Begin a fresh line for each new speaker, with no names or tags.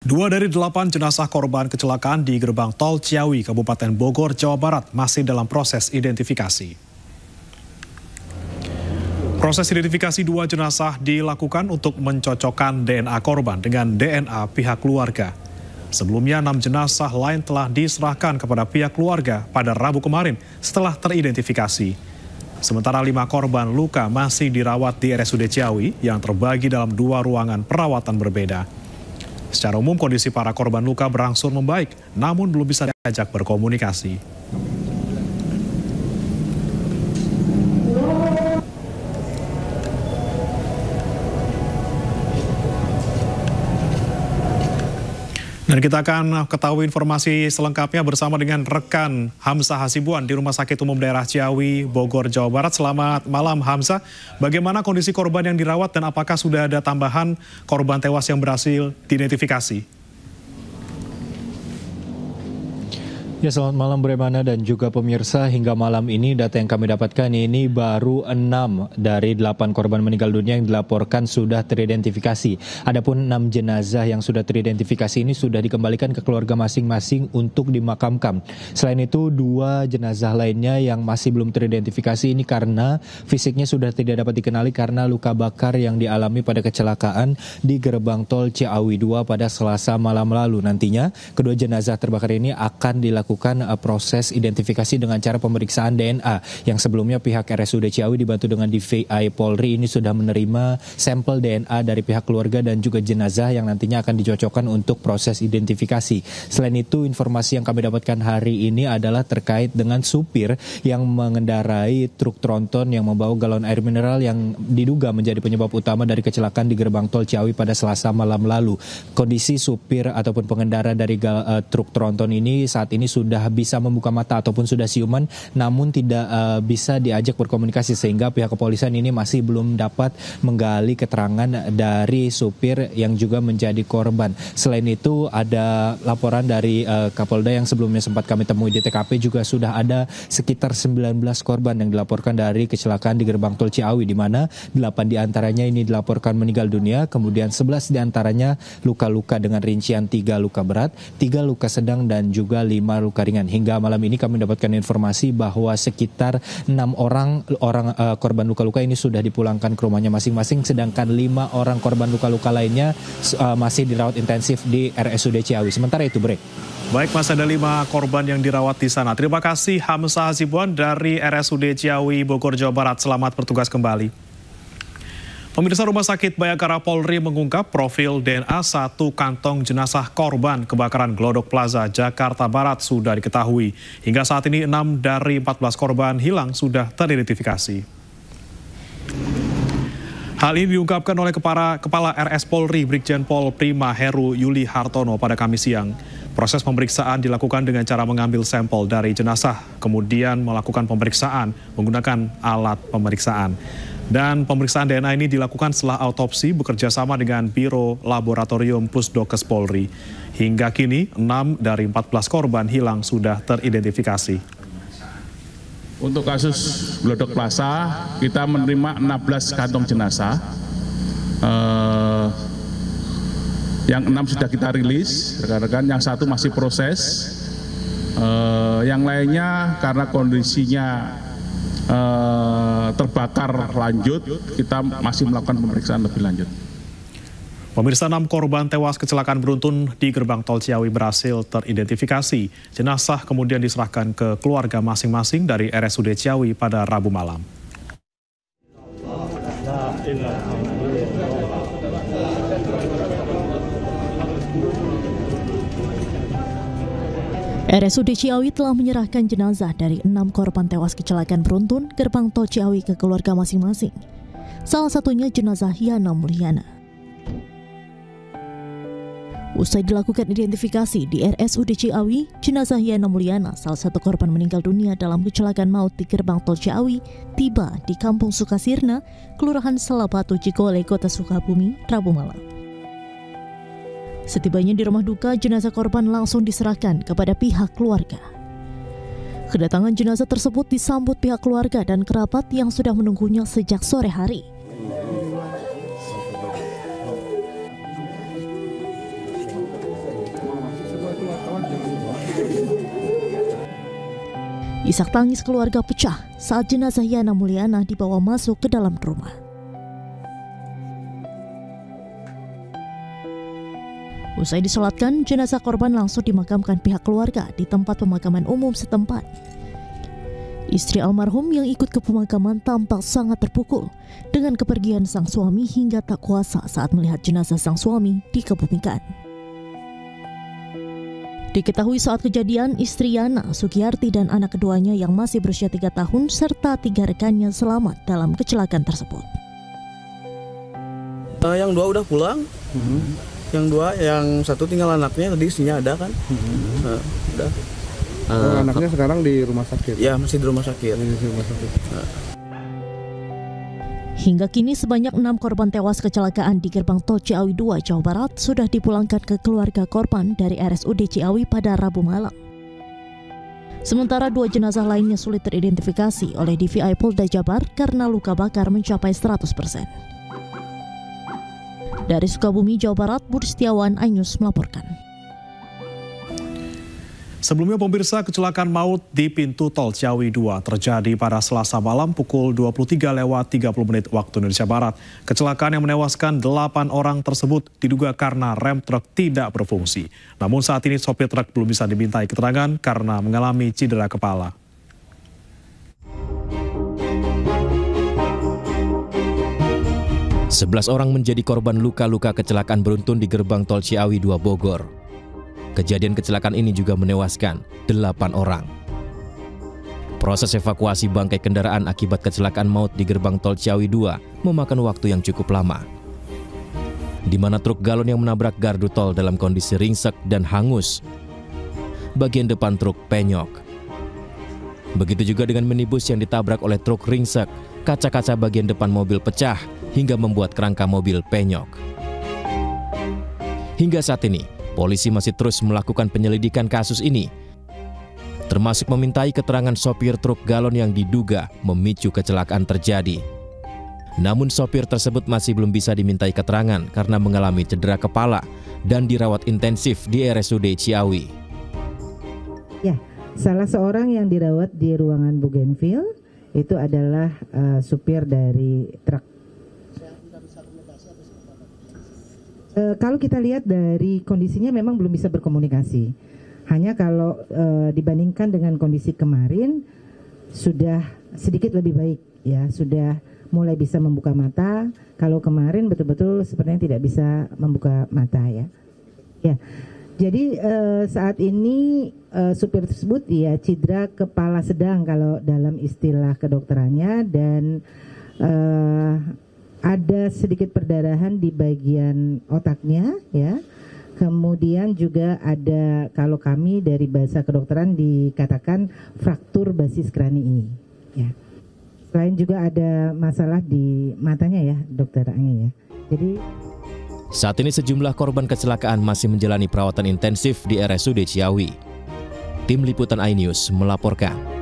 2 dari 8 jenazah korban kecelakaan di gerbang tol Ciawi, Kabupaten Bogor, Jawa Barat masih dalam proses identifikasi. Proses identifikasi 2 jenazah dilakukan untuk mencocokkan DNA korban dengan DNA pihak keluarga. Sebelumnya 6 jenazah lain telah diserahkan kepada pihak keluarga pada Rabu kemarin setelah teridentifikasi. Sementara 5 korban luka masih dirawat di RSUD Ciawi yang terbagi dalam 2 ruangan perawatan berbeda. Secara umum kondisi para korban luka berangsur membaik, namun belum bisa diajak berkomunikasi. Dan kita akan ketahui informasi selengkapnya bersama dengan rekan Hamzah Hasibuan di Rumah Sakit Umum Daerah Ciawi, Bogor, Jawa Barat. Selamat malam Hamzah. Bagaimana kondisi korban yang dirawat dan apakah sudah ada tambahan korban tewas yang berhasil diidentifikasi?
Ya, selamat malam Bremana dan juga pemirsa. Hingga malam ini data yang kami dapatkan ini baru 6 dari 8 korban meninggal dunia yang dilaporkan sudah teridentifikasi. Adapun 6 jenazah yang sudah teridentifikasi ini sudah dikembalikan ke keluarga masing-masing untuk dimakamkan. Selain itu 2 jenazah lainnya yang masih belum teridentifikasi ini karena fisiknya sudah tidak dapat dikenali karena luka bakar yang dialami pada kecelakaan di gerbang tol Ciawi 2 pada Selasa malam lalu. Nantinya kedua jenazah terbakar ini akan dilakukan proses identifikasi dengan cara pemeriksaan DNA yang sebelumnya pihak RSUD Ciawi dibantu dengan DVI Polri ini sudah menerima sampel DNA dari pihak keluarga dan juga jenazah yang nantinya akan dicocokkan untuk proses identifikasi. Selain itu informasi yang kami dapatkan hari ini adalah terkait dengan supir yang mengendarai truk tronton yang membawa galon air mineral yang diduga menjadi penyebab utama dari kecelakaan di gerbang tol Ciawi pada Selasa malam lalu. Kondisi supir ataupun pengendara dari truk tronton ini saat ini sudah bisa membuka mata ataupun sudah siuman, namun tidak bisa diajak berkomunikasi sehingga pihak kepolisian ini masih belum dapat menggali keterangan dari supir yang juga menjadi korban. Selain itu ada laporan dari Kapolda yang sebelumnya sempat kami temui di TKP juga sudah ada sekitar 19 korban yang dilaporkan dari kecelakaan di gerbang tol Ciawi, di mana 8 diantaranya ini dilaporkan meninggal dunia, kemudian 11 diantaranya luka-luka dengan rincian 3 luka berat, 3 luka sedang dan juga 5 luka ringan. Hingga malam ini kami mendapatkan informasi bahwa sekitar 6 orang korban luka-luka ini sudah dipulangkan ke rumahnya masing-masing, sedangkan 5 orang korban luka-luka lainnya masih dirawat intensif di RSUD Ciawi. Sementara itu, Bre.
Baik, masih ada 5 korban yang dirawat di sana. Terima kasih Hamzah Hasibuan dari RSUD Ciawi, Bogor, Jawa Barat. Selamat bertugas kembali. Pemirsa, Rumah Sakit Bayangkara Polri mengungkap profil DNA 1 kantong jenazah korban kebakaran Glodok Plaza, Jakarta Barat sudah diketahui. Hingga saat ini 6 dari 14 korban hilang sudah teridentifikasi. Hal ini diungkapkan oleh Kepala RS Polri Brigjen Pol Prima Heru Yuli Hartono pada Kamis siang. Proses pemeriksaan dilakukan dengan cara mengambil sampel dari jenazah, kemudian melakukan pemeriksaan menggunakan alat pemeriksaan. Dan pemeriksaan DNA ini dilakukan setelah autopsi bekerja sama dengan Biro Laboratorium Pusdokes Polri. Hingga kini 6 dari 14 korban hilang sudah teridentifikasi.
Untuk kasus Glodok Plaza, kita menerima 16 kantong jenazah. Yang 6 sudah kita rilis, rekan-rekan, yang 1 masih proses. Yang lainnya karena kondisinya terbakar lanjut, kita masih melakukan pemeriksaan lebih lanjut.
Pemirsa, 6 korban tewas kecelakaan beruntun di gerbang tol Ciawi berhasil teridentifikasi. Jenazah kemudian diserahkan ke keluarga masing-masing dari RSUD Ciawi pada Rabu malam.
RSUD Ciawi telah menyerahkan jenazah dari 6 korban tewas kecelakaan beruntun gerbang tol Ciawi ke keluarga masing-masing. Salah satunya jenazah Yana Mulyana. Usai dilakukan identifikasi di RSUD Ciawi, jenazah Yana Mulyana, salah satu korban meninggal dunia dalam kecelakaan maut di gerbang tol Ciawi, tiba di Kampung Sukasirna, Kelurahan Salabatu, Cikole, Kota Sukabumi, Rabu malam. Setibanya di rumah duka, jenazah korban langsung diserahkan kepada pihak keluarga. Kedatangan jenazah tersebut disambut pihak keluarga dan kerabat yang sudah menunggunya sejak sore hari. Isak tangis keluarga pecah saat jenazah Yana Mulyana dibawa masuk ke dalam rumah. Usai disolatkan, jenazah korban langsung dimakamkan pihak keluarga di tempat pemakaman umum setempat. Istri almarhum yang ikut ke pemakaman tampak sangat terpukul dengan kepergian sang suami hingga tak kuasa saat melihat jenazah sang suami dikebumikan. Diketahui saat kejadian, istri Yana, Sugiyarti dan anak keduanya yang masih berusia 3 tahun serta 3 rekannya selamat dalam kecelakaan tersebut.
Yang 2 udah pulang. Yang 1 tinggal anaknya, tadi istrinya ada kan. Udah.
Anaknya sekarang di rumah sakit?
Ya, masih di rumah sakit.
Hingga kini sebanyak 6 korban tewas kecelakaan di gerbang tol Ciawi 2 Jawa Barat sudah dipulangkan ke keluarga korban dari RSUD Ciawi pada Rabu malam. Sementara 2 jenazah lainnya sulit teridentifikasi oleh DVI Polda Jabar karena luka bakar mencapai 100%. Dari Sukabumi, Jawa Barat, Budi Setiawan, iNews melaporkan.
Sebelumnya pemirsa, kecelakaan maut di pintu tol Ciawi 2 terjadi pada Selasa malam pukul 23:30 waktu Indonesia Barat. Kecelakaan yang menewaskan 8 orang tersebut diduga karena rem truk tidak berfungsi. Namun saat ini sopir truk belum bisa dimintai keterangan karena mengalami cedera kepala.
Sebelas orang menjadi korban luka-luka kecelakaan beruntun di gerbang tol Ciawi 2 Bogor. Kejadian kecelakaan ini juga menewaskan 8 orang. Proses evakuasi bangkai kendaraan akibat kecelakaan maut di gerbang tol Ciawi 2 memakan waktu yang cukup lama. Di mana truk galon yang menabrak gardu tol dalam kondisi ringsek dan hangus. Bagian depan truk penyok. Begitu juga dengan minibus yang ditabrak oleh truk ringsek, kaca-kaca bagian depan mobil pecah hingga membuat kerangka mobil penyok. Hingga saat ini, polisi masih terus melakukan penyelidikan kasus ini, termasuk memintai keterangan sopir truk galon yang diduga memicu kecelakaan terjadi. Namun sopir tersebut masih belum bisa dimintai keterangan karena mengalami cedera kepala dan dirawat intensif di RSUD Ciawi.
Ya, salah seorang yang dirawat di ruangan Bougainville itu adalah supir dari truk. Kalau kita lihat dari kondisinya memang belum bisa berkomunikasi. Hanya kalau dibandingkan dengan kondisi kemarin sudah sedikit lebih baik ya, sudah mulai bisa membuka mata. Kalau kemarin betul-betul sepertinya tidak bisa membuka mata ya. Ya. Jadi saat ini supir tersebut ya cedera kepala sedang kalau dalam istilah kedokterannya, dan ada sedikit perdarahan di bagian otaknya ya. Kemudian juga ada, kalau kami dari bahasa kedokteran dikatakan fraktur basis kranii ya. Selain juga ada masalah di matanya ya, Dokter Anggi ya. Jadi
saat ini sejumlah korban kecelakaan masih menjalani perawatan intensif di RSUD Ciawi. Tim Liputan iNews melaporkan.